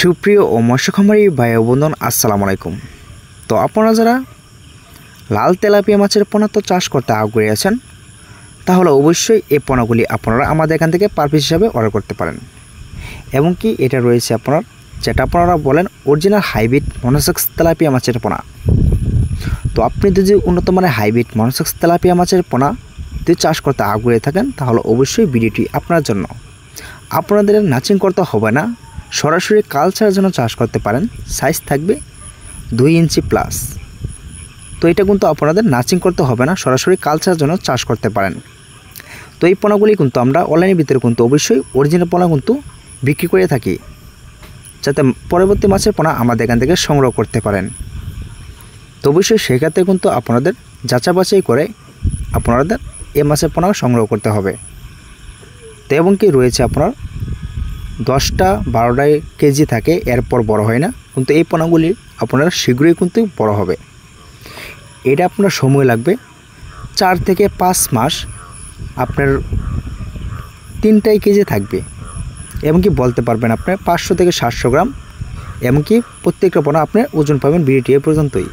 সুপ্রিয় ও মৎস্য খামারি ভাই ও বন্ধুগণ, আসসালামু আলাইকুম। তো আপনারা যারা লাল তেলাপিয়া মাছের পোনা তো চাষ করতে আগ্রহী আছেন, তাহলে অবশ্যই এই পোনাগুলি আপনারা আমাদের এখান থেকে পার পিস হিসাবে অর্ডার করতে পারেন। এবং কি এটা রয়েছে আপনার যেটা আপনারা বলেন অরিজিনাল হাইব্রিড মনোসেক্স তেলাপিয়া মাছের পোনা। তো আপনি যদি উন্নত মানের হাইব্রিড মনোসেক্স তেলাপিয়া মাছের পোনা যদি চাষ করতে আগ্রহী থাকেন, তাহলে অবশ্যই ভিডিওটি আপনার জন্য। আপনাদের নাচিং করতে হবে না, সরাসরি কালচারের জন্য চাষ করতে পারেন। সাইজ থাকবে 2 ইঞ্চি প্লাস। তো এটা কিন্তু আপনাদের নাচিং করতে হবে না, সরাসরি কালচারের জন্য চাষ করতে পারেন। তো এই পোনাগুলি কিন্তু আমরা অনলাইনের ভিতরে কিন্তু অবশ্যই অরিজিনাল পোনা কিন্তু বিক্রি করে থাকি, যাতে পরবর্তী মাছের পোনা আমাদের এখান থেকে সংগ্রহ করতে পারেন। তো অবশ্যই সেক্ষেত্রে কিন্তু আপনাদের যাচাই বাছাই করে আপনাদের এই মাছের পোনা সংগ্রহ করতে হবে। তো এবং কি রয়েছে আপনার 10টা 12টা কেজি থাকে, এরপর বড় হয় না, কিন্তু এই পোনাগুলি আপনারা শীঘ্রই কিন্তু বড় হবে। এটা আপনার সময় লাগবে 4 থেকে 5 মাস। আপনার 3টাই কেজি থাকবে, এমনকি বলতে পারবেন আপনার 500 থেকে 700 গ্রাম, এমনকি প্রত্যেকটা পোনা আপনার ওজন পাবেন ভিডিওটি এ পর্যন্তই।